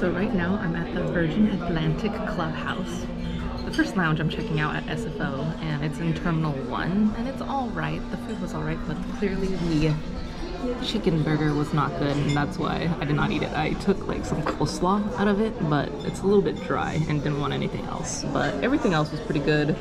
So right now I'm at the Virgin Atlantic Clubhouse, the first lounge I'm checking out at SFO, and it's in Terminal 1, and it's alright. The food was alright, but clearly the chicken burger was not good, and that's why I did not eat it. I took like some coleslaw out of it, but it's a little bit dry and didn't want anything else. But everything else was pretty good.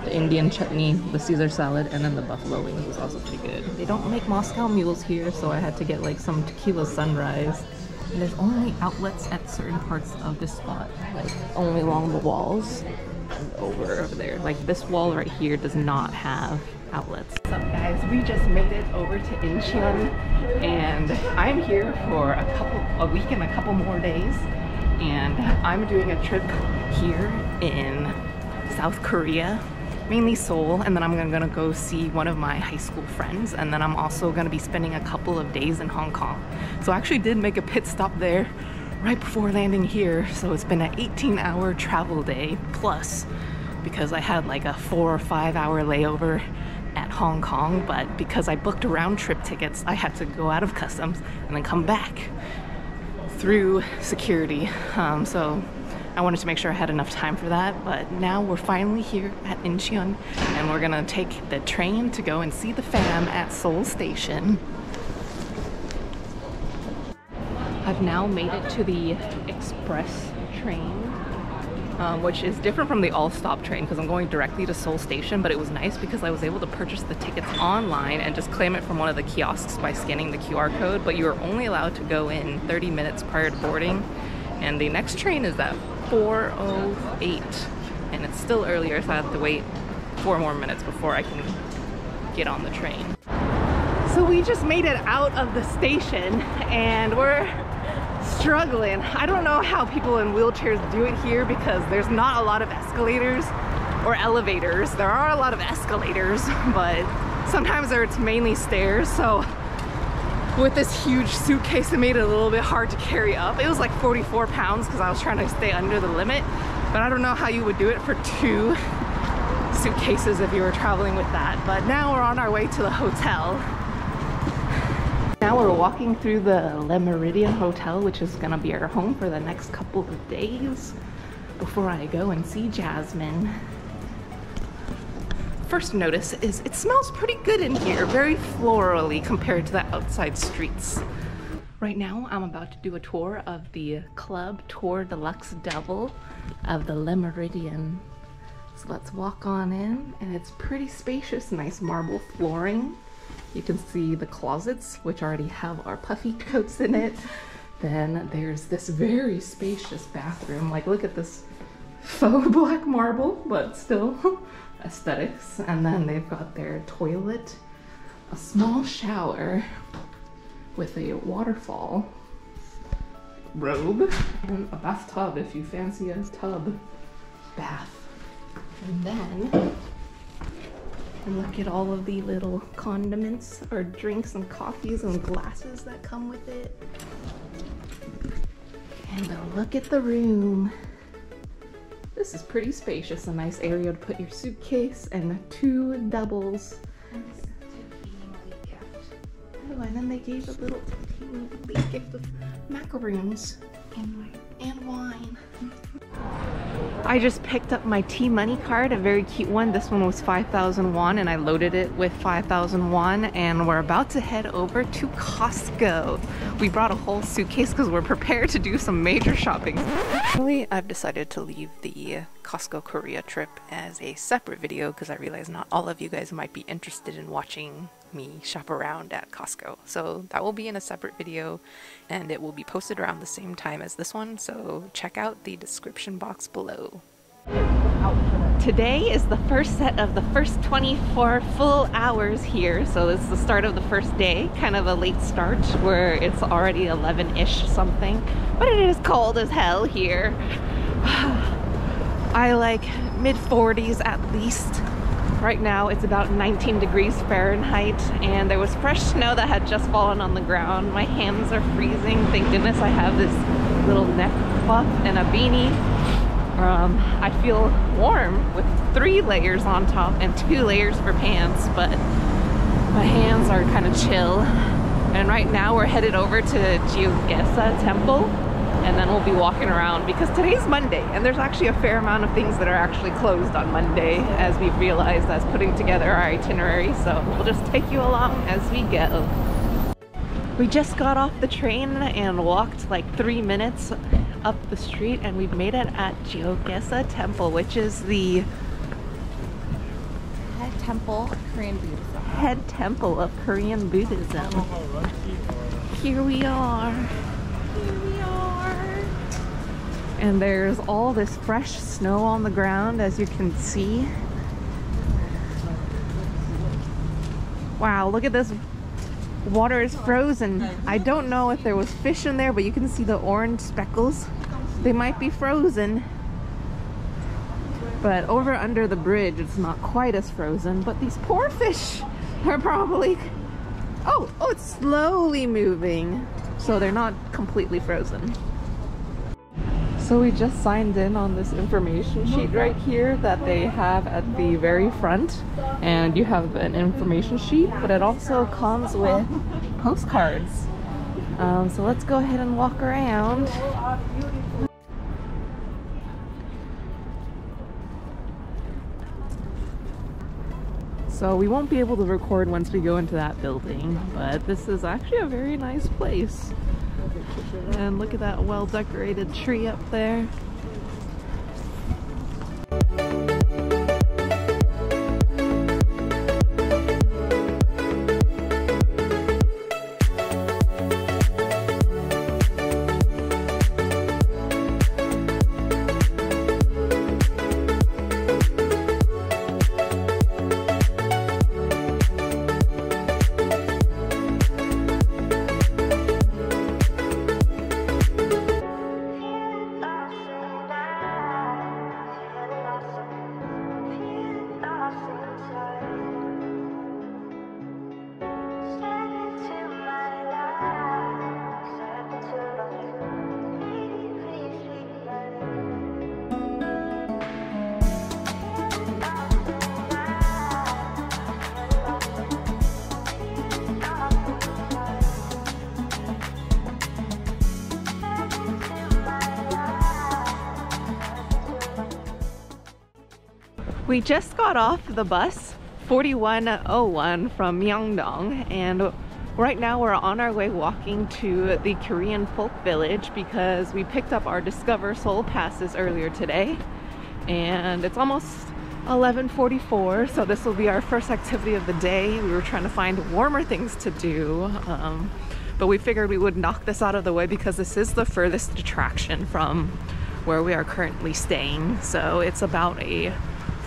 The Indian chutney, the Caesar salad, and then the buffalo wings was also pretty good. They don't make Moscow mules here, so I had to get like some tequila sunrise. And there's only outlets at certain parts of this spot, like only along the walls and over there. Like this wall right here does not have outlets. What's up guys? We just made it over to Incheon, and I'm here for a week and a couple more days, and I'm doing a trip here in South Korea, mainly Seoul, and then I'm gonna go see one of my high school friends, and then I'm also gonna be spending a couple of days in Hong Kong. So I actually did make a pit stop there right before landing here, so it's been an 18-hour travel day plus, because I had like a 4 or 5 hour layover at Hong Kong, but because I booked round trip tickets, I had to go out of customs and then come back through security. So I wanted to make sure I had enough time for that, but now we're finally here at Incheon, and we're gonna take the train to go and see the fam at Seoul Station. I've now made it to the express train, which is different from the all-stop train because I'm going directly to Seoul Station, but it was nice because I was able to purchase the tickets online and just claim it from one of the kiosks by scanning the QR code, but you are only allowed to go in 30 minutes prior to boarding, and the next train is at 4:08, and it's still earlier, so I have to wait 4 more minutes before I can get on the train. So we just made it out of the station, and we're struggling. I don't know how people in wheelchairs do it here because there's not a lot of escalators or elevators. There are a lot of escalators, but sometimes it's mainly stairs. So with this huge suitcase, it made it a little bit hard to carry up. It was like 44 pounds because I was trying to stay under the limit, but I don't know how you would do it for 2 suitcases if you were traveling with that. But now we're on our way to the hotel. Now we're walking through the Le Méridien Hotel, which is gonna be our home for the next couple of days before I go and see Jasmine. First notice is it smells pretty good in here, very florally compared to the outside streets. Right now I'm about to do a tour of the Club Tour Deluxe Double of the Le Méridien. So let's walk on in, and it's pretty spacious, nice marble flooring. You can see the closets, which already have our puffy coats in it. Then there's this very spacious bathroom. Like, look at this faux black marble, but still aesthetics. And then they've got their toilet, a small shower with a waterfall robe, and a bathtub if you fancy a tub bath. And then look at all of the little condiments or drinks and coffees and glasses that come with it. And look at the room. This is pretty spacious, a nice area to put your suitcase and 2 doubles. Oh, and then they gave a little gift of macaroons and wine. I just picked up my T-Money card, a very cute one. This one was 5,000 won, and I loaded it with 5,000 won, and we're about to head over to Costco. We brought a whole suitcase because we're prepared to do some major shopping. Actually, I've decided to leave the Costco Korea trip as a separate video because I realize not all of you guys might be interested in watching me shop around at Costco. So that will be in a separate video, and it will be posted around the same time as this one, so check out the description box below. Today is the first set of the first 24 full hours here, so this is the start of the first day, kind of a late start where it's already 11-ish something, but it is cold as hell here. I like mid-40s at least. Right now it's about 19 degrees Fahrenheit, and there was fresh snow that had just fallen on the ground. My hands are freezing. Thank goodness I have this little neck fluff and a beanie. I feel warm with 3 layers on top and 2 layers for pants, but my hands are kind of chill. And right now we're headed over to Gyeonggaesa Temple, and then we'll be walking around because today's Monday and there's actually a fair amount of things that are actually closed on Monday, as we've realized as putting together our itinerary. So we'll just take you along as we go. We just got off the train and walked like 3 minutes up the street, and we've made it at Gyeogyesa Temple, which is the head temple of Korean Buddhism. Head temple of Korean Buddhism. Here we are. Here we are. And there's all this fresh snow on the ground, as you can see. Wow, look at this. Water is frozen. I don't know if there was fish in there, but you can see the orange speckles. They might be frozen. But over under the bridge, it's not quite as frozen, but these poor fish are probably... Oh, it's slowly moving. So they're not completely frozen. So we just signed in on this information sheet right here that they have at the very front. And you have an information sheet, but it also comes with postcards. So let's go ahead and walk around. So we won't be able to record once we go into that building, but this is actually a very nice place. And look at that well-decorated tree up there. We just got off the bus 4101 from Myeongdong, and right now we're on our way walking to the Korean Folk Village because we picked up our Discover Seoul passes earlier today, and it's almost 11:44, so this will be our first activity of the day. We were trying to find warmer things to do, but we figured we would knock this out of the way because this is the furthest attraction from where we are currently staying. So it's about a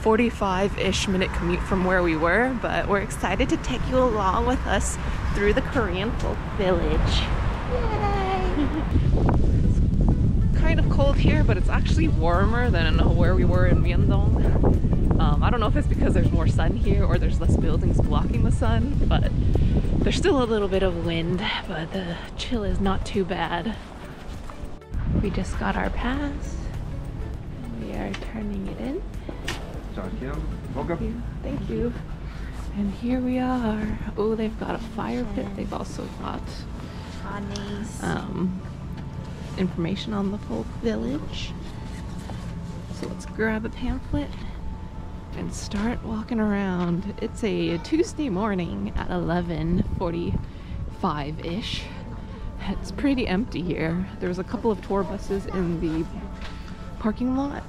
45-ish minute commute from where we were, but we're excited to take you along with us through the Korean Folk Village. Yay! It's kind of cold here, but it's actually warmer than where we were in Myeongdong. I don't know if it's because there's more sun here or there's less buildings blocking the sun, but there's still a little bit of wind, but the chill is not too bad. We just got our pass. We are turning it in. Thank you. And here we are. Oh, they've got a fire pit. They've also got information on the Folk Village. So let's grab a pamphlet and start walking around. It's a Tuesday morning at 11:45-ish. It's pretty empty here. There's a couple of tour buses in the parking lot,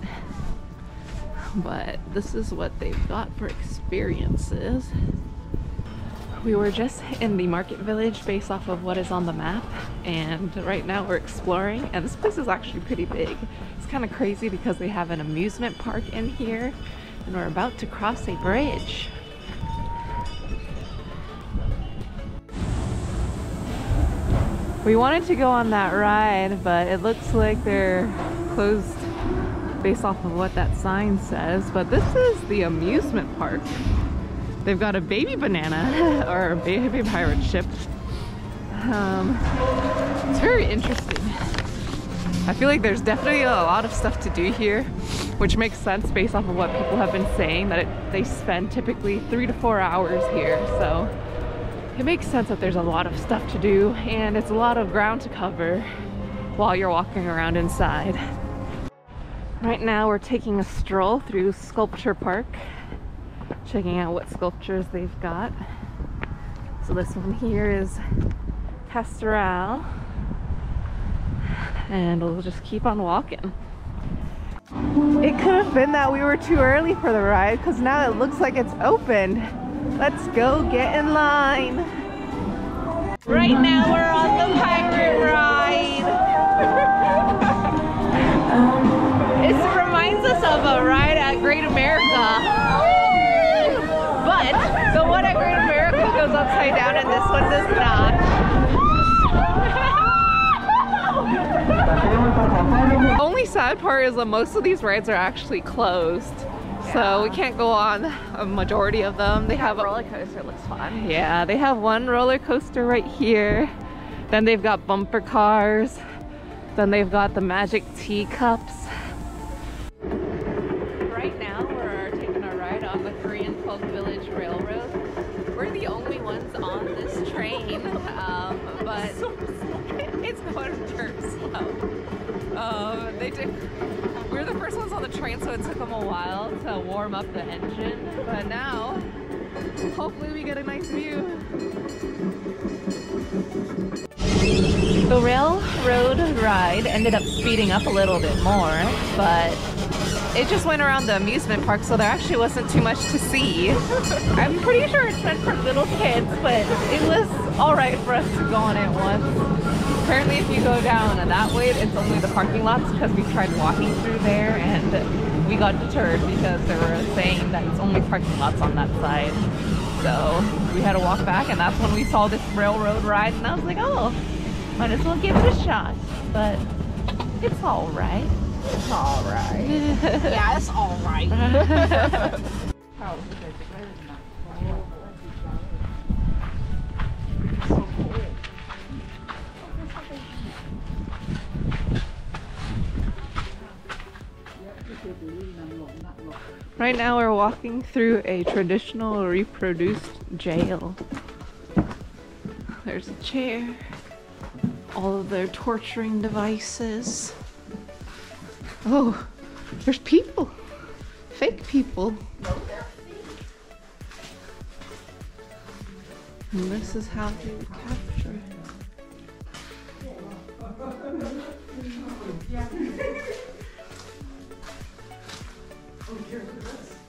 but this is what they've got for experiences. We were just in the market village based off of what is on the map, and right now we're exploring, and this place is actually pretty big. It's kind of crazy because they have an amusement park in here, and we're about to cross a bridge. We wanted to go on that ride, but it looks like they're closed based off of what that sign says. But this is the amusement park. They've got a baby banana or a baby pirate ship. It's very interesting. I feel like there's definitely a lot of stuff to do here, which makes sense based off of what people have been saying, that they spend typically 3 to 4 hours here. So it makes sense that there's a lot of stuff to do, and it's a lot of ground to cover. while you're walking around inside. Right now we're taking a stroll through Sculpture Park, checking out what sculptures they've got. So this one here is Pastoral, and we'll just keep on walking. It could have been that we were too early for the ride, because now it looks like it's open. Let's go get in line. Right now we're on the pirate ride. It reminds us of a ride at Great America. But the one at Great America goes upside down and this one does not. The only sad part is that most of these rides are actually closed. So we can't go on a majority of them. They have a roller coaster, looks fun. Yeah, they have one roller coaster right here. Then they've got bumper cars. Then they've got the magic teacups. Right now we're taking a ride on the Korean Folk Village Railroad. We're the only ones on this train, but it's going dirt slow. We're the first ones on the train, so it took them a while to warm up the engine, but now hopefully we get a nice view. The railroad ride ended up speeding up a little bit more, but it just went around the amusement park, so there actually wasn't too much to see. I'm pretty sure it's meant for little kids, but it was alright for us to go on it once. Apparently if you go down that way, it's only the parking lots, because we tried walking through there and we got deterred because they were saying that it's only parking lots on that side. So we had to walk back, and that's when we saw this railroad ride, and I was like, oh, might as well give it a shot. But it's alright. It's alright. Yeah, it's alright. Right now we're walking through a traditional reproduced jail. There's a chair, all of their torturing devices. Oh, there's people, fake people. And this is how they would capture it.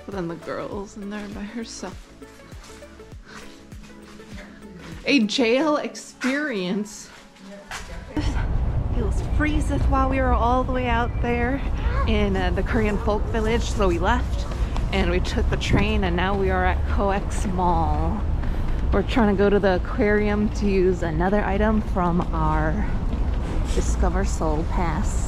But then the girl's in there by herself. A jail experience. It was freezing while we were all the way out there in the Korean Folk Village, so we left and we took the train, and now we are at Coex Mall. We're trying to go to the aquarium to use another item from our Discover Seoul Pass.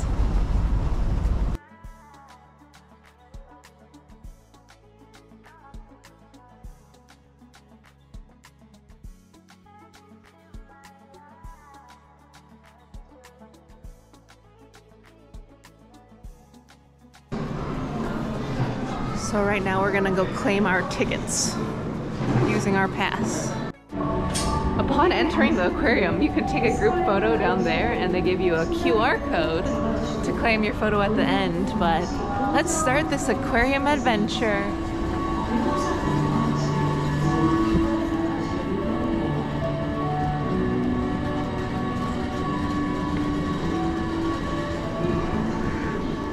So right now we're gonna go claim our tickets using our pass. Upon entering the aquarium, you can take a group photo down there, and they give you a QR code to claim your photo at the end. But let's start this aquarium adventure.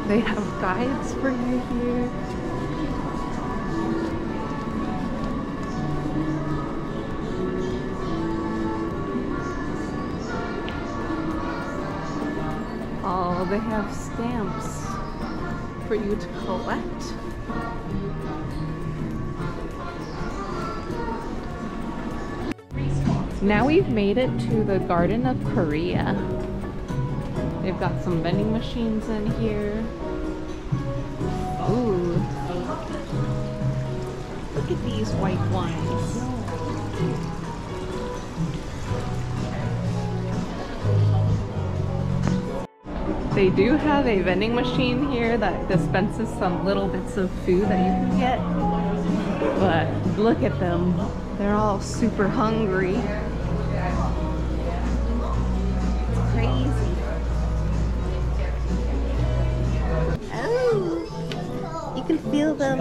They have guides for you here. Oh, they have stamps for you to collect. Now we've made it to the Garden of Korea. They've got some vending machines in here. Ooh. Look at these white wines. They do have a vending machine here that dispenses some little bits of food that you can get. But look at them. They're all super hungry. It's crazy. feel them.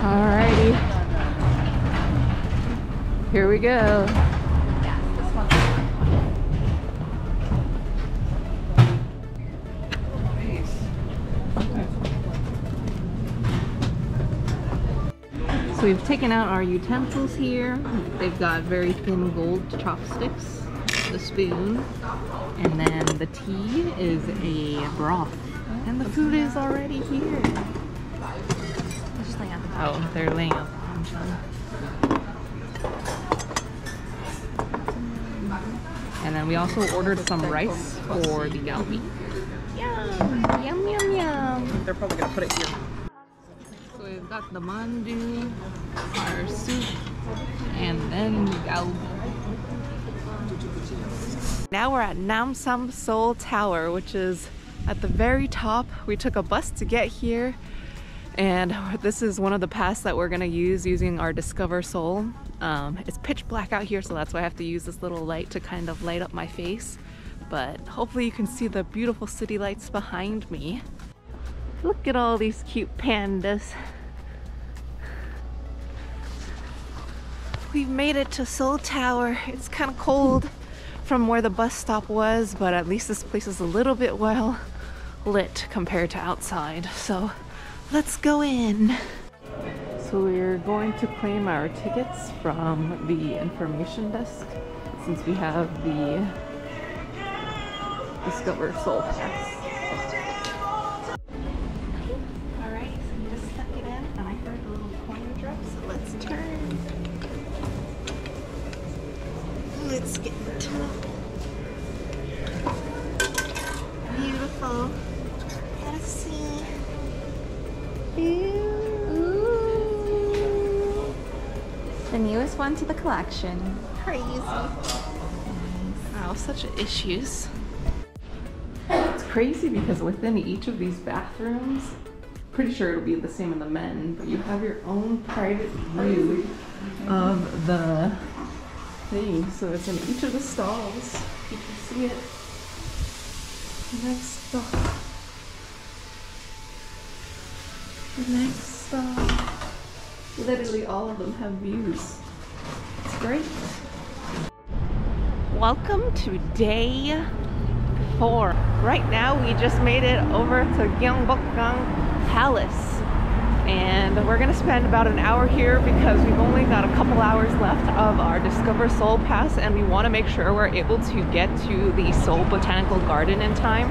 Alrighty. Here we go. So we've taken out our utensils here. They've got very thin gold chopsticks, the spoon, and then the tea is a broth. And the food is already here. Oh, they're laying out the puncheon. And then we also ordered some rice for the galbi. Yum! Yum, yum, yum! They're probably gonna put it here. So we've got the mandu, our soup, and then the galbi. Now we're at Namsam Seoul Tower, which is at the very top. We took a bus to get here. And this is one of the paths that we're gonna use using our Discover Seoul. It's pitch black out here, so that's why I have to use this little light to kind of light up my face. But hopefully you can see the beautiful city lights behind me. Look at all these cute pandas. We've made it to Seoul Tower. It's kind of cold from where the bus stop was, but at least this place is a little bit well lit compared to outside. So let's go in. So we're going to claim our tickets from the information desk since we have the Discover Seoul Pass. Alright, so you just stuck it in and I heard a little coin drop, so let's turn. Let's get into it. Beautiful. Let's see. Ooh. The newest one to the collection. Crazy. Wow, such issues. It's crazy because within each of these bathrooms, pretty sure it'll be the same in the men, but you have your own private view of the thing. So it's in each of the stalls. You can see it. Next stall. Next stall. Literally all of them have views. It's great. Welcome to day 4. Right now we just made it over to Gyeongbokgung Palace. And we're gonna spend about an hour here because we've only got a couple hours left of our Discover Seoul Pass, and we want to make sure we're able to get to the Seoul Botanical Garden in time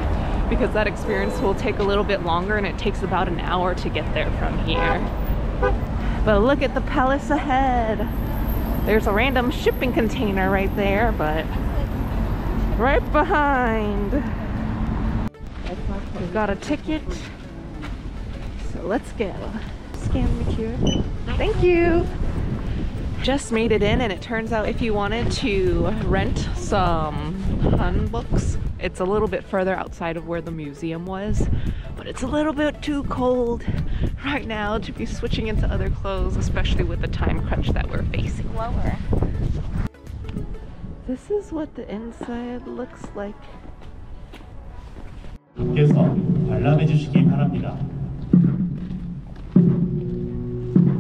because that experience will take a little bit longer and it takes about an hour to get there from here. But look at the palace ahead. There's a random shipping container right there, but right behind. We've got a ticket. So let's go. Scan the QR. Thank you. Just made it in, and it turns out if you wanted to rent some hanboks, it's a little bit further outside of where the museum was, but it's a little bit too cold right now to be switching into other clothes, especially with the time crunch that we're facing. Lower. This is what the inside looks like. 함께서 관람해 주시기 바랍니다.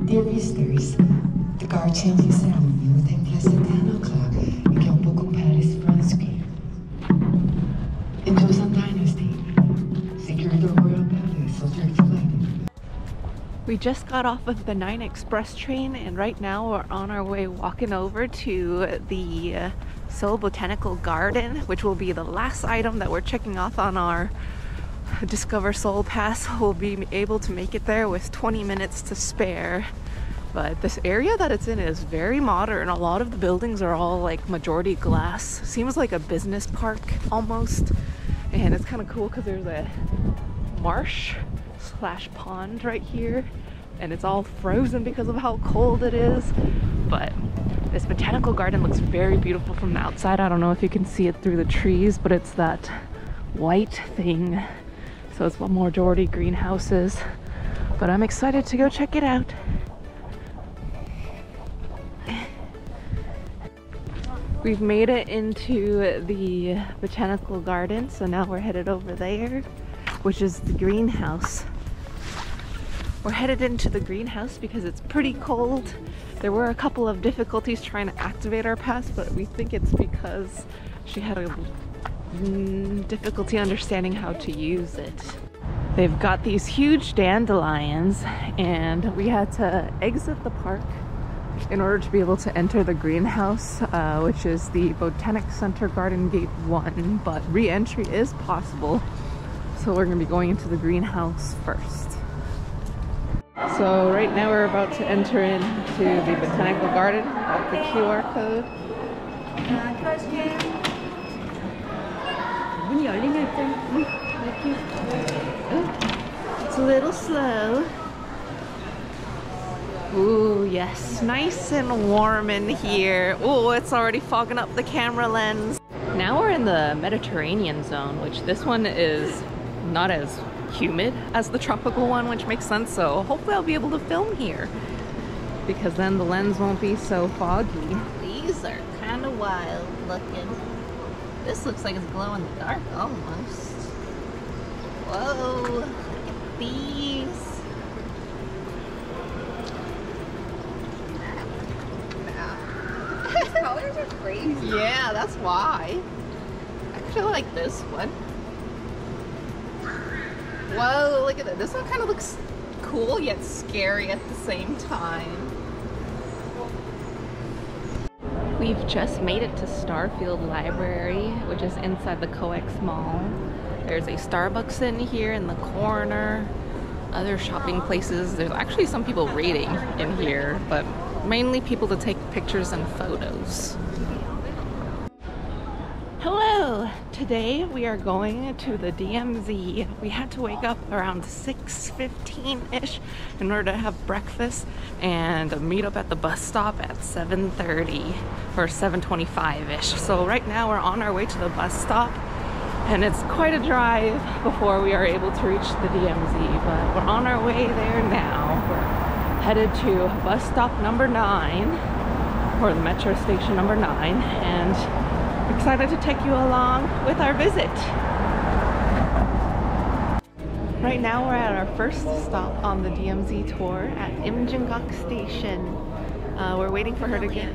Dear visitors, the guard changing ceremony will take place at 10 o'clock in Gyeongbokgung Palace Front Square. In Joseon Dynasty, security of the royal palace was flooded. We just got off of the 9 Express train, and right now we're on our way walking over to the Seoul Botanical Garden, which will be the last item that we're checking off on our Discover Seoul Pass. We'll be able to make it there with 20 minutes to spare. But this area that it's in is very modern. A lot of the buildings are all like majority glass. Seems like a business park almost. And it's kind of cool because there's a marsh slash pond right here. And it's all frozen because of how cold it is. But this botanical garden looks very beautiful from the outside. I don't know if you can see it through the trees, but it's that white thing. So it's majority greenhouses. But I'm excited to go check it out. We've made it into the botanical garden, so now we're headed over there, which is the greenhouse. We're headed into the greenhouse because it's pretty cold. There were a couple of difficulties trying to activate our pass, but we think it's because she had a difficulty understanding how to use it. They've got these huge dandelions, and we had to exit the park in order to be able to enter the greenhouse, which is the Botanic Center Garden Gate 1, but re-entry is possible. So we're gonna be going into the greenhouse first. So right now we're about to enter into the botanical garden. Got the QR code. It's a little slow. Ooh, yes, nice and warm in here. Ooh, it's already fogging up the camera lens. Now we're in the Mediterranean zone, which this one is not as humid as the tropical one, which makes sense. So hopefully I'll be able to film here because then the lens won't be so foggy. These are kind of wild looking. This looks like it's glow in the dark almost. Whoa, look at these. These colors are crazy. Yeah, that's why. I actually like this one. Whoa, look at that. This one kind of looks cool yet scary at the same time. We've just made it to Starfield Library, which is inside the Coex Mall. There's a Starbucks in here in the corner. Other shopping places. There's actually some people reading in here, but mainly people to take pictures and photos. Hello! Today we are going to the DMZ. We had to wake up around 6:15-ish in order to have breakfast and meet up at the bus stop at 7:30 or 7:25-ish. So right now we're on our way to the bus stop, and it's quite a drive before we are able to reach the DMZ, but we're on our way there now. We're headed to bus stop number 9, or the metro station number 9, and excited to take you along with our visit. Right now we're at our first stop on the DMZ tour at Imjingok Station. We're waiting for her to get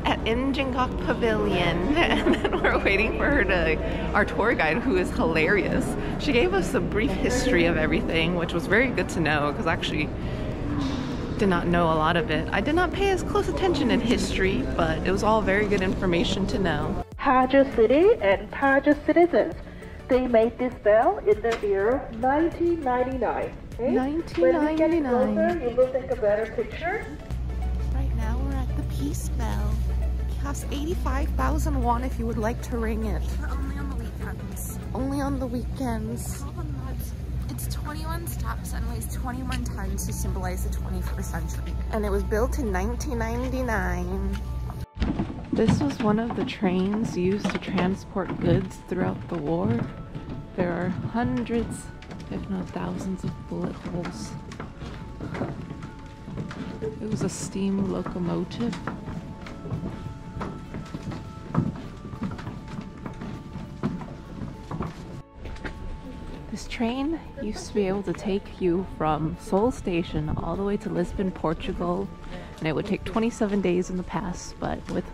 at Imjingok Pavilion, and then we're waiting for her to, our tour guide, who is hilarious. She gave us a brief history of everything, which was very good to know because actually did not know a lot of it. I did not pay as close attention in history, but it was all very good information to know. Taja City and Taja citizens. They made this bell in the year 1999. Okay? 1999. When we get closer, you will take a better picture. Right now we're at the Peace Bell. It costs 85,000 won if you would like to ring it. But only on the weekends. Only on the weekends. It's 21 steps and weighs 21 tons to symbolize the 21st century. And it was built in 1999. This was one of the trains used to transport goods throughout the war. There are hundreds, if not thousands, of bullet holes. It was a steam locomotive. This train used to be able to take you from Seoul Station all the way to Lisbon, Portugal, and it would take 27 days in the past, but with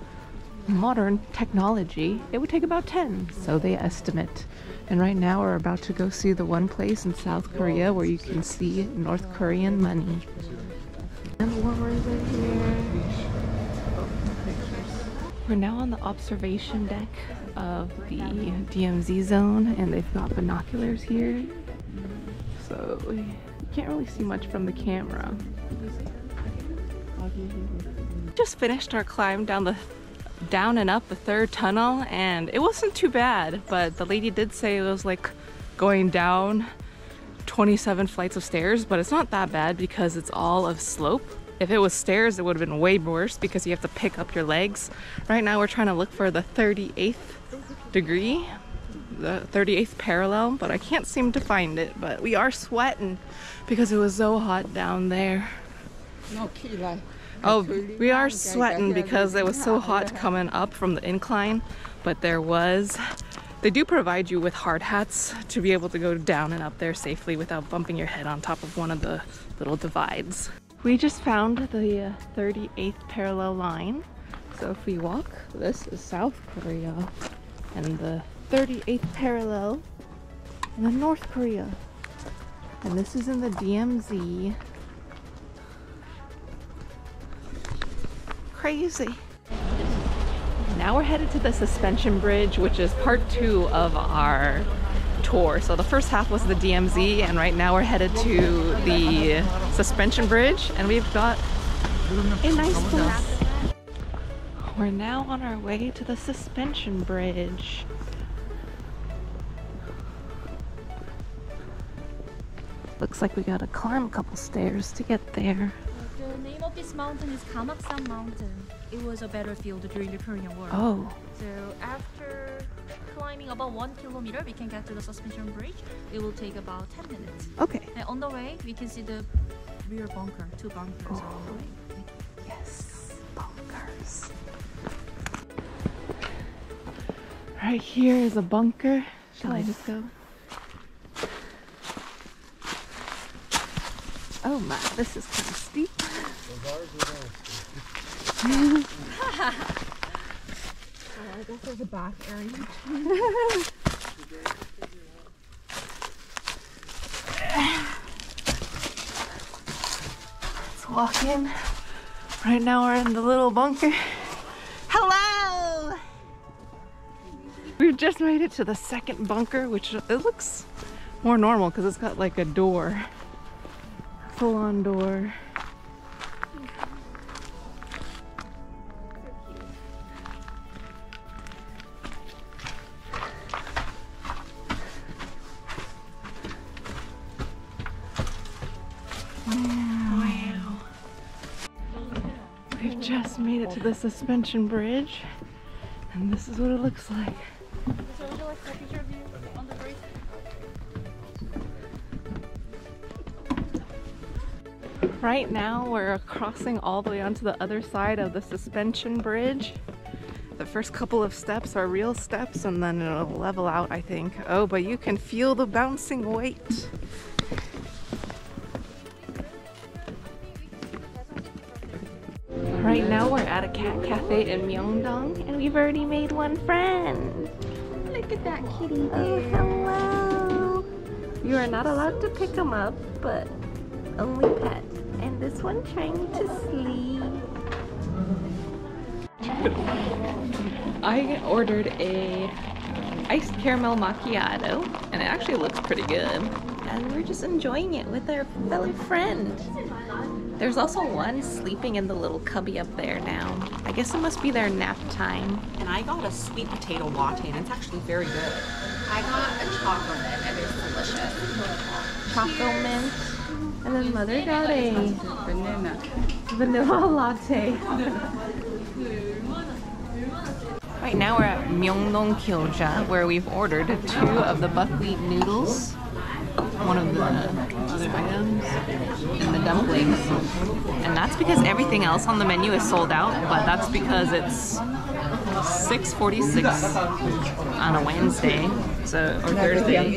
modern technology, it would take about 10, so they estimate. And right now we're about to go see the one place in South Korea where you can see North Korean money. And warmer than here. We're now on the observation deck of the DMZ zone, and they've got binoculars here, so you can't really see much from the camera. Just finished our climb down and up the third tunnel, and it wasn't too bad, but the lady did say it was like going down 27 flights of stairs, but it's not that bad because it's all of slope. If it was stairs, it would have been way worse because you have to pick up your legs. Right now we're trying to look for the 38th degree, the 38th parallel, but I can't seem to find it. But we are sweating because it was so hot down there. No key, like. Oh, we are sweating because it was so hot coming up from the incline, but they do provide you with hard hats to be able to go down and up there safely without bumping your head on top of one of the little divides. We just found the 38th parallel line. So if we walk, this is South Korea, and the 38th parallel in the North Korea. And this is in the DMZ. Crazy. Now we're headed to the suspension bridge, which is part 2 of our tour. So the first half was the DMZ, and right now we're headed to the suspension bridge, and we've got a nice place. We're now on our way to the suspension bridge. Looks like we gotta climb a couple stairs to get there. The name of this mountain is Gamaksan Mountain. It was a battlefield during the Korean War. Oh. So after climbing about 1 kilometer, we can get to the suspension bridge. It will take about 10 minutes. Okay. And on the way, we can see the rear bunker, 2 bunkers along the way. Yes, bunkers. Right here is a bunker. Shall I just go? Oh my, this is kind of steep. I guess there's a back area. Let's walk in. Right now we're in the little bunker. Hello! We've just made it to the second bunker, which it looks more normal because it's got like a door. Full-on door. Wow. We've just made it to the suspension bridge, and this is what it looks like. So would you like a picture of you on the bridge? Right now we're crossing all the way onto the other side of the suspension bridge. The first couple of steps are real steps, and then it'll level out, I think. Oh, but you can feel the bouncing weight. Right now we're at a cat cafe in Myeongdong, and we've already made one friend. Look at that kitty Oh, there. hello. You are not allowed to pick them up, but only pet. And this one trying to sleep. I ordered a iced caramel macchiato, and it actually looks pretty good. And we're just enjoying it with our fellow friend. There's also one sleeping in the little cubby up there now. I guess it must be their nap time. And I got a sweet potato latte, and it's actually very good. I got a chocolate mint and it's delicious. Choco mint. And then Mother got a vanilla latte. Right now we're at Myeongdong Gyoja, where we've ordered 2 of the buckwheat noodles, one of the other items, and the dumplings. And that's because everything else on the menu is sold out, but that's because it's 6:46 on a Wednesday, so or Thursday.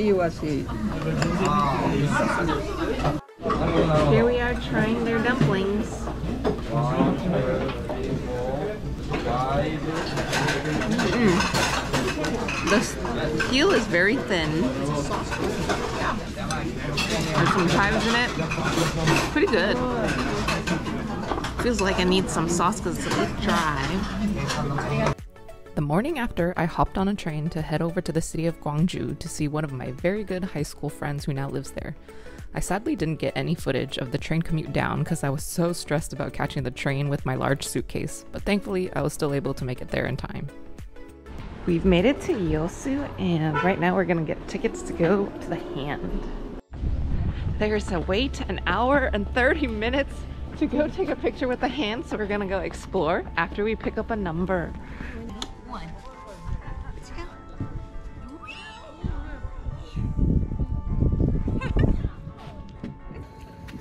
Here we are trying their dumplings. The peel is very thin. There's some chives in it. Pretty good. Feels like I need some sauce because it's a bit dry. The morning after, I hopped on a train to head over to the city of Gwangju to see one of my very good high school friends who now lives there. I sadly didn't get any footage of the train commute down because I was so stressed about catching the train with my large suitcase, but thankfully I was still able to make it there in time. We've made it to Yosu, and right now we're gonna get tickets to go to the Hand. There's a wait, 1 hour and 30 minutes to go take a picture with the Hand, so we're gonna go explore after we pick up a number.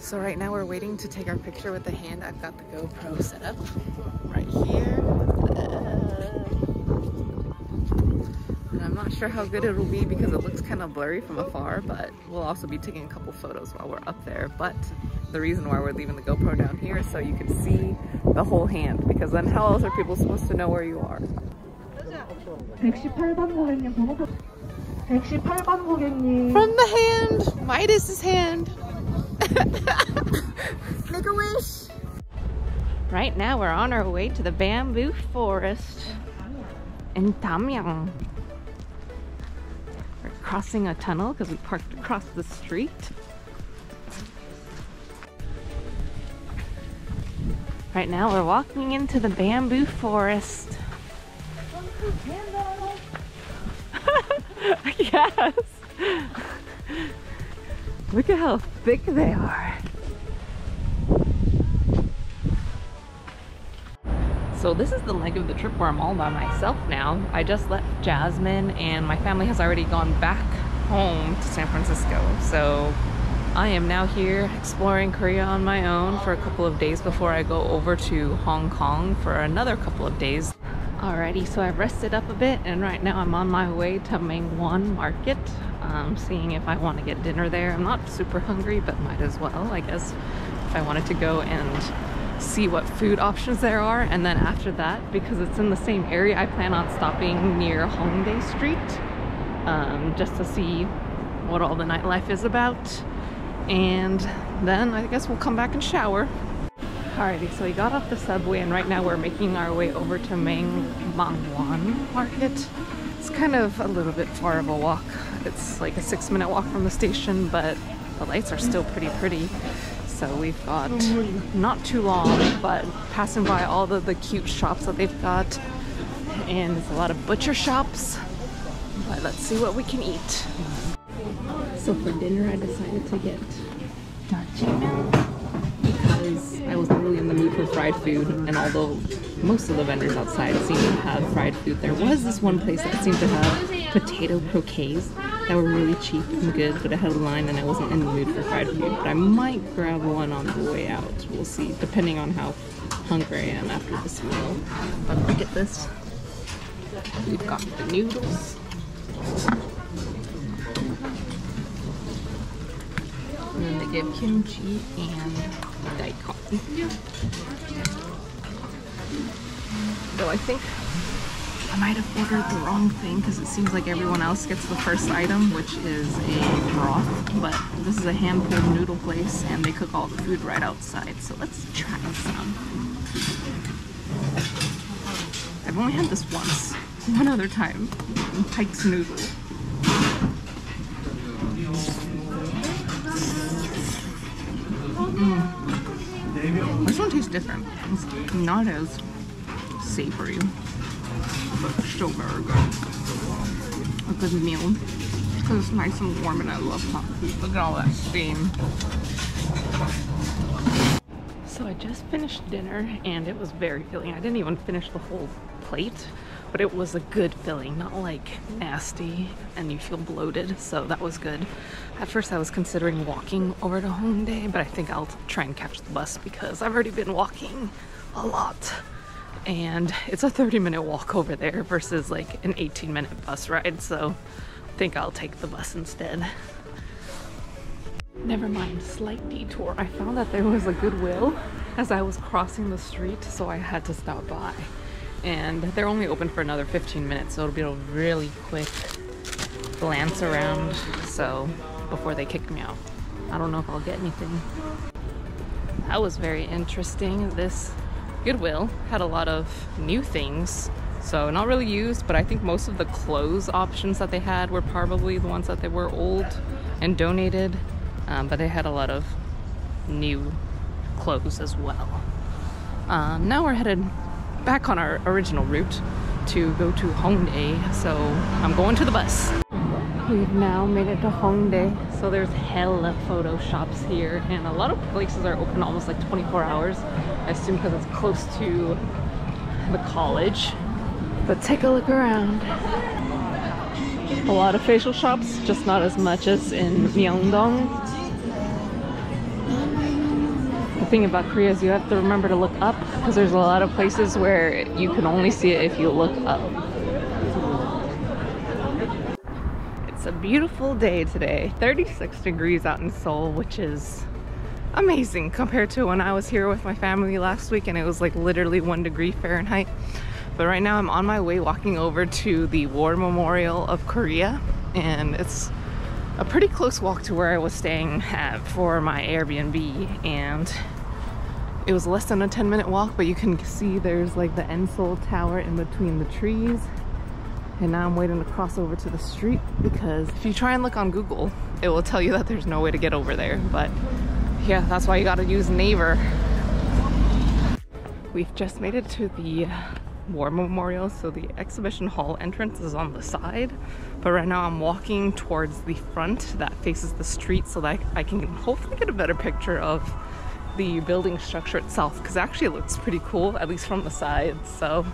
So right now we're waiting to take our picture with the hand. I've got the GoPro set up right here. And I'm not sure how good it'll be because it looks kind of blurry from afar, but we'll also be taking a couple photos while we're up there. But the reason why we're leaving the GoPro down here is so you can see the whole hand, because then how else are people supposed to know where you are? 118번 고객님 번호 118번 고객님. From the hand! Midas's hand! Make a wish! Right now we're on our way to the bamboo forest in Damyang. We're crossing a tunnel because we parked across the street. Right now we're walking into the bamboo forest. Yes! Look at how thick they are. So this is the leg of the trip where I'm all by myself now. I just left Jasmine and my family has already gone back home to San Francisco. So I am now here exploring Korea on my own for a couple of days before I go over to Hong Kong for another couple of days. Alrighty, so I've rested up a bit and right now I'm on my way to Mangwon Market, seeing if I want to get dinner there. I'm not super hungry, but might as well, I guess, if I wanted to go and see what food options there are. And then after that, because it's in the same area, I plan on stopping near Hongdae Street, just to see what all the nightlife is about. And then I guess we'll come back and shower. Alrighty, so we got off the subway and right now we're making our way over to Mangwon Market. It's kind of a little bit far of a walk. It's like a 6-minute walk from the station, but the lights are still pretty. So we've got not too long, but passing by all the cute shops that they've got. And there's a lot of butcher shops, but let's see what we can eat. So for dinner I decided to get dachimyeon because I wasn't really in the mood for fried food, and although most of the vendors outside seem to have fried food, there was this one place that seemed to have potato croquets that were really cheap and good, but it had a line and I wasn't in the mood for fried food. But I might grab one on the way out. We'll see, depending on how hungry I am after this meal. But look at this. We've got the noodles. And then they give kimchi and daikon. Though I think I might have ordered the wrong thing because it seems like everyone else gets the first item, which is a broth. But this is a hand-pulled noodle place and they cook all the food right outside. So let's try some. I've only had this once. One other time. Pike's noodle. This one tastes different. It's not as savory, but still very good. A good meal. Because it's nice and warm and I love hot food. Look at all that steam. So I just finished dinner and it was very filling. I didn't even finish the whole plate, but it was a good filling, not like nasty and you feel bloated, so that was good. At first I was considering walking over to Hongdae, but I think I'll try and catch the bus because I've already been walking a lot. And it's a 30-minute walk over there versus like an 18-minute bus ride, so I think I'll take the bus instead. Never mind, slight detour. I found that there was a Goodwill as I was crossing the street, so I had to stop by. And they're only open for another 15 minutes, so it'll be a really quick glance around, so before they kick me out. I don't know if I'll get anything. That was very interesting. This Goodwill had a lot of new things, so not really used, but I think most of the clothes options that they had were probably the ones that they were old and donated, but they had a lot of new clothes as well. Now we're headed back on our original route to go to Hongdae, so I'm going to the bus. We've now made it to Hongdae, so there's hella photo shops here, and a lot of places are open almost like 24 hours. I assume because it's close to the college. But take a look around. A lot of facial shops, just not as much as in Myeongdong. The thing about Korea is you have to remember to look up because there's a lot of places where you can only see it if you look up. It's a beautiful day today. 36 degrees out in Seoul, which is amazing compared to when I was here with my family last week and it was like literally 1 degree Fahrenheit. But right now I'm on my way walking over to the War Memorial of Korea, and it's a pretty close walk to where I was staying at for my Airbnb, and it was less than a 10-minute walk, but you can see there's like the Seoul Tower in between the trees. And now I'm waiting to cross over to the street because if you try and look on Google, it will tell you that there's no way to get over there. But yeah, that's why you gotta use Naver. We've just made it to the War Memorial, so the exhibition hall entrance is on the side, but right now I'm walking towards the front that faces the street so that I can hopefully get a better picture of the building structure itself, because actually it looks pretty cool, at least from the side. So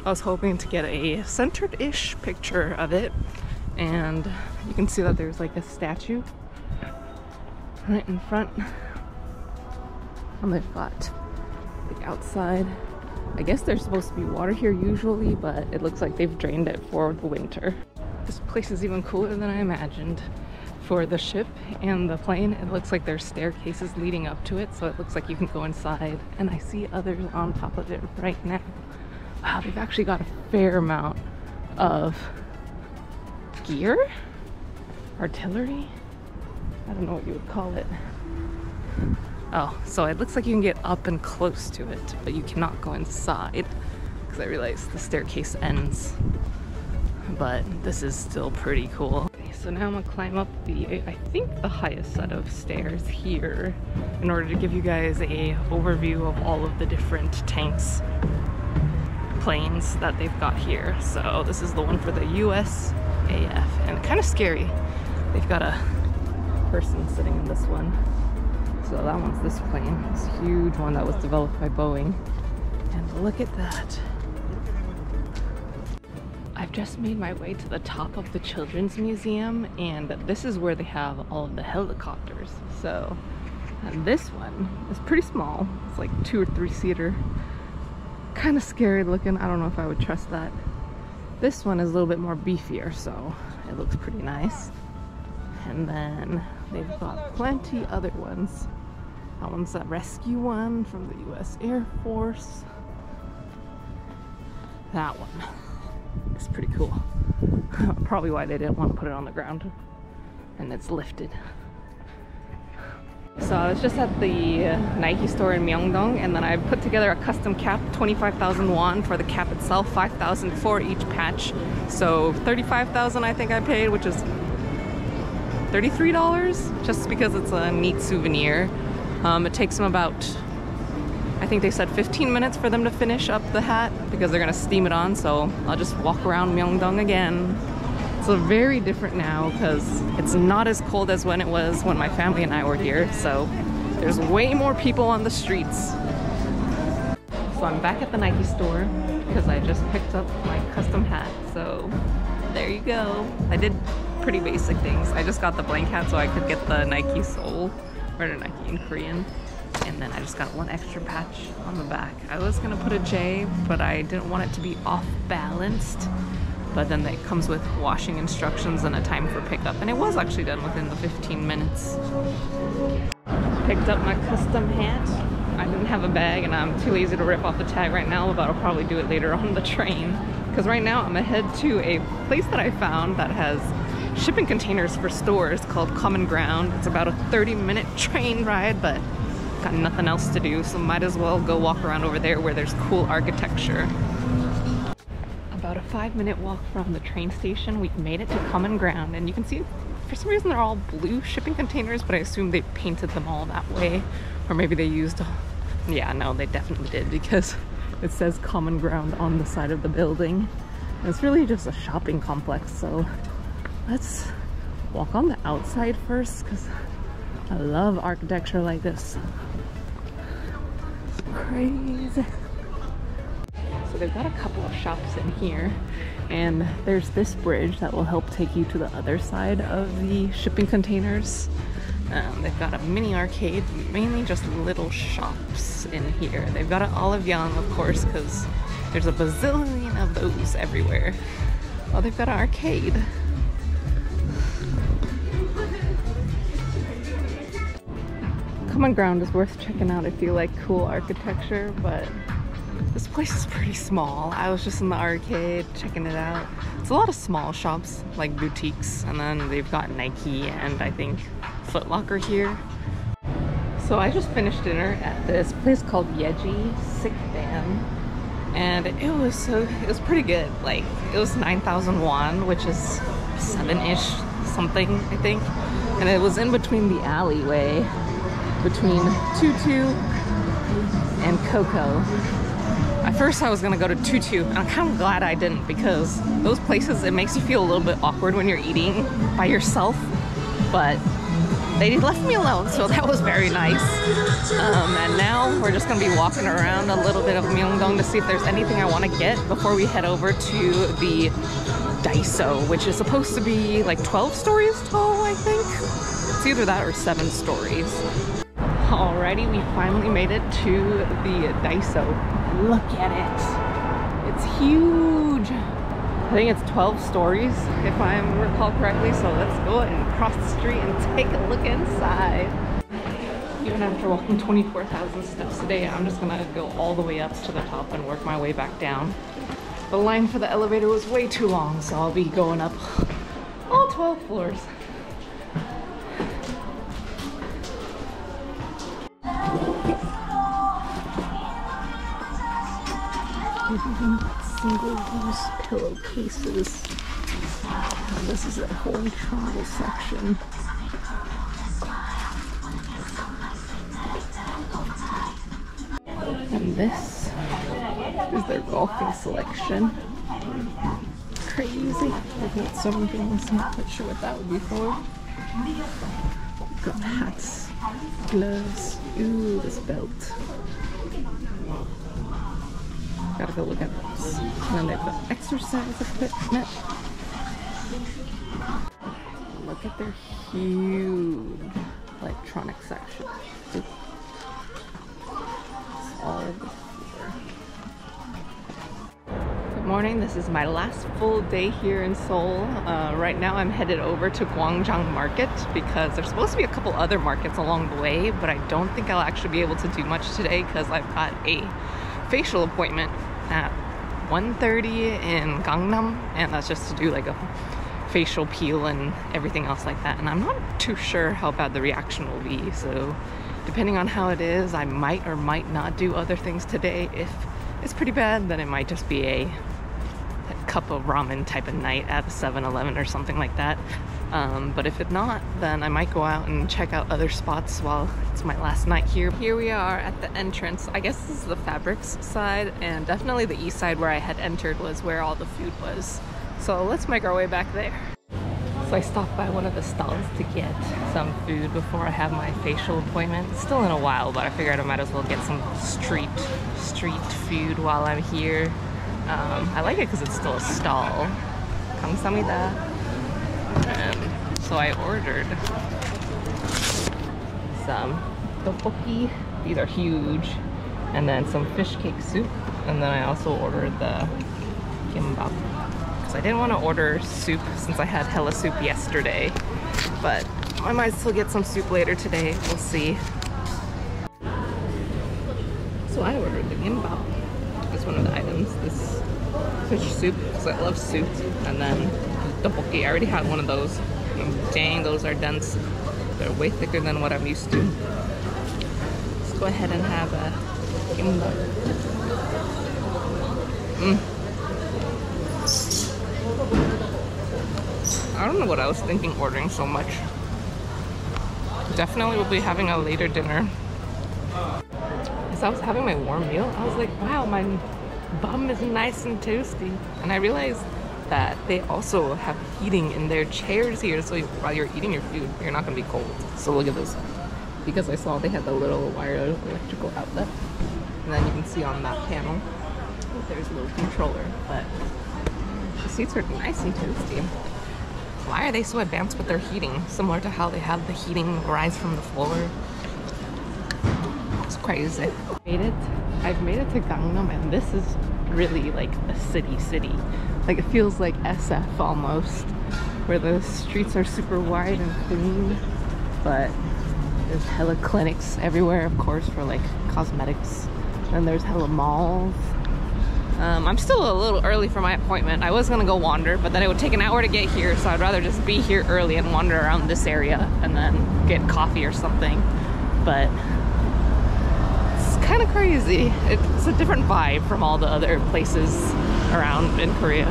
I was hoping to get a centered-ish picture of it, and you can see that there's like a statue right in front, and they've got the outside. I guess there's supposed to be water here usually, but it looks like they've drained it for the winter. This place is even cooler than I imagined. For the ship and the plane, it looks like there's staircases leading up to it, so it looks like you can go inside, and I see others on top of it right now. Wow, they've actually got a fair amount of gear? Artillery? I don't know what you would call it. Oh, so it looks like you can get up and close to it, but you cannot go inside because I realized the staircase ends. But this is still pretty cool. Okay, so now I'm gonna climb up I think the highest set of stairs here in order to give you guys a overview of all of the different tanks, planes that they've got here. So this is the one for the USAF, and kind of scary. They've got a person sitting in this one. So that one's this plane, this huge one that was developed by Boeing. And look at that. I've just made my way to the top of the Children's Museum, and this is where they have all of the helicopters. So this one is pretty small. It's like 2 or 3 seater. Kind of scary looking. I don't know if I would trust that. This one is a little bit more beefier, so it looks pretty nice. And then they've got plenty other ones. That one's a rescue one from the US Air Force. That one is pretty cool. Probably why they didn't want to put it on the ground. And it's lifted. So I was just at the Nike store in Myeongdong, and then I put together a custom cap, 25,000 won for the cap itself, 5,000 for each patch. So 35,000 I think I paid, which is $33 just because it's a neat souvenir. It takes them about, I think they said 15 minutes for them to finish up the hat because they're gonna steam it on, so I'll just walk around Myeongdong again. It's very different now because it's not as cold as when it was when my family and I were here, so there's way more people on the streets. So I'm back at the Nike store because I just picked up my custom hat, so there you go. I did pretty basic things. I just got the blank hat so I could get the Nike sole, or Nike in Korean, and then I just got one extra patch on the back. I was gonna put a J, but I didn't want it to be off balanced, but then it comes with washing instructions and a time for pickup, and it was actually done within the 15 minutes. Picked up my custom hat. I didn't have a bag and I'm too lazy to rip off the tag right now, but I'll probably do it later on the train, because right now I'm gonna head to a place that I found that has shipping containers for stores called Common Ground. It's about a 30-minute train ride, but got nothing else to do, so might as well go walk around over there where there's cool architecture. About a 5-minute walk from the train station, we've made it to Common Ground, and you can see for some reason they're all blue shipping containers, but I assume they painted them all that way, or maybe they used, yeah, no, they definitely did, because it says Common Ground on the side of the building. And it's really just a shopping complex, so let's walk on the outside first because I love architecture like this. It's crazy. So they've got a couple of shops in here, and there's this bridge that will help take you to the other side of the shipping containers. They've got a mini arcade, mainly just little shops in here. They've got an Olive Young, of course, because there's a bazillion of those everywhere. Oh, they've got an arcade. Common Ground is worth checking out if you like cool architecture, but this place is pretty small. I was just in the arcade checking it out. It's a lot of small shops, like boutiques, and then they've got Nike and I think Foot Locker here. So I just finished dinner at this place called Yeji Sick Dan, and it was pretty good. Like, it was 9,000 won, which is 7-ish something, I think. And it was in between the alleyway between Tutu and Coco. At first I was gonna go to Tutu, and I'm kind of glad I didn't, because those places, it makes you feel a little bit awkward when you're eating by yourself, but they left me alone, so that was very nice. And now we're just gonna be walking around a little bit of Myeongdong to see if there's anything I want to get before we head over to the Daiso, which is supposed to be like 12 stories tall, I think. It's either that or 7 stories. Alrighty, we finally made it to the Daiso. Look at it. It's huge. I think it's 12 stories, if I recall correctly. So let's go and cross the street and take a look inside. Even after walking 24,000 steps a day, I'm just gonna go all the way up to the top and work my way back down. The line for the elevator was way too long, so I'll be going up all 12 floors. Single-use pillowcases. This is a whole travel section. And this is their golfing selection. Crazy. They've got so many things. I'm not quite sure what that would be for. Got hats, gloves. Ooh, this belt. Gotta go look at those. And then they've got exercise equipment. Look at their huge electronic section. It's all over the floor. Good morning, this is my last full day here in Seoul. Right now I'm headed over to Gwangjang Market because there's supposed to be a couple other markets along the way, but I don't think I'll actually be able to do much today because I've got a facial appointment at 1:30 in Gangnam, and that's just to do like a facial peel and everything else like that, and I'm not too sure how bad the reaction will be, so depending on how it is, I might or might not do other things today. If it's pretty bad, then it might just be a cup of ramen type of night at 7-Eleven or something like that. But if it's not, then I might go out and check out other spots while it's my last night here. Here we are at the entrance. I guess this is the fabrics side, and definitely the east side where I had entered was where all the food was. So let's make our way back there. So I stopped by one of the stalls to get some food before I have my facial appointment. It's still in a while, but I figured I might as well get some street food while I'm here. I like it because it's still a stall. 감사합니다. And so I ordered some tteokbokki. These are huge. And then some fish cake soup. And then I also ordered the kimbap. Because I didn't want to order soup since I had hella soup yesterday. But I might still get some soup later today. We'll see. So I ordered the kimbap. It's one of the items. This fish soup, because I love soup. And then tteokbokki. I already had one of those. And dang, those are dense. They're way thicker than what I'm used to. Let's go ahead and have a kimbap. I don't know what I was thinking ordering so much. Definitely will be having a later dinner. As I was having my warm meal, I was like, wow, my bum is nice and toasty. And I realized that they also have heating in their chairs here, so while you're eating your food, you're not gonna be cold. So look at this. Because I saw they had the little wired electrical outlet. And then you can see on that panel, there's a little controller, but the seats are nice and toasty. Why are they so advanced with their heating? Similar to how they have the heating rise from the floor. It's crazy. I've made it to Gangnam, and this is really like a city. Like it feels like SF almost, where the streets are super wide and clean, but there's hella clinics everywhere, of course, for like cosmetics. And there's hella malls. I'm still a little early for my appointment. I was gonna go wander, but then it would take an hour to get here, so I'd rather just be here early and wander around this area and then get coffee or something. But it's kind of crazy. It's a different vibe from all the other places around in Korea.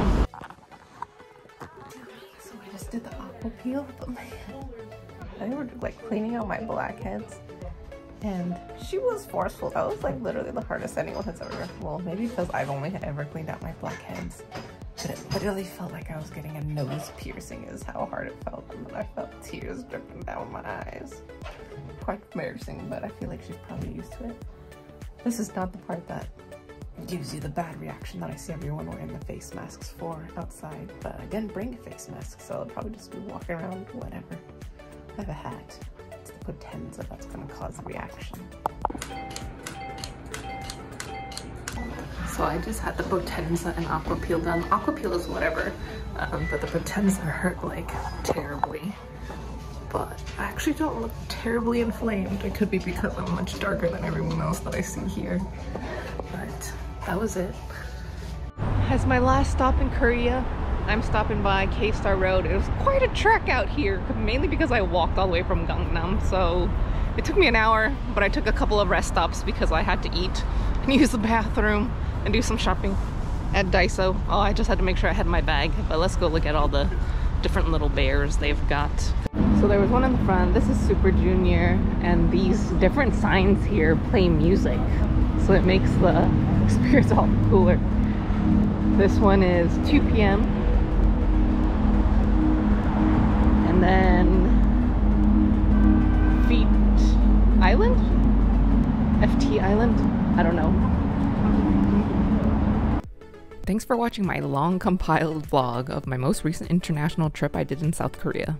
So I just did the aqua peel, but they were like cleaning out my blackheads. And she was forceful. That was like literally the hardest anyone has ever, well, maybe because I've only ever cleaned out my blackheads. But it literally felt like I was getting a nose piercing is how hard it felt. And then I felt tears dripping down my eyes. Quite embarrassing, but I feel like she's probably used to it. This is not the part that gives you the bad reaction that I see everyone wearing the face masks for outside. But I didn't bring a face mask, so I'll probably just be walking around whatever. I have a hat. It's the potenza that's gonna cause the reaction. So I just had the potenza and aqua peel done. Aqua peel is whatever, but the potenza hurt like terribly. But I actually don't look terribly inflamed. It could be because I'm much darker than everyone else that I see here. But that was it. As my last stop in Korea, I'm stopping by K-Star Road. It was quite a trek out here, mainly because I walked all the way from Gangnam. So it took me an hour, but I took a couple of rest stops because I had to eat and use the bathroom and do some shopping at Daiso. Oh, I just had to make sure I had my bag. But let's go look at all the different little bears they've got. So there was one in the front. This is Super Junior, and these different signs here play music, so it makes the experience all cooler. This one is 2 p.m. and then Feet Island? FT Island? I don't know. Thanks for watching my long compiled vlog of my most recent international trip I did in South Korea.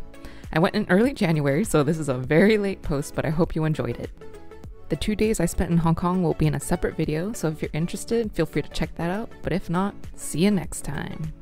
I went in early January, so this is a very late post, but I hope you enjoyed it. The 2 days I spent in Hong Kong will be in a separate video, so if you're interested, feel free to check that out, but if not, see you next time.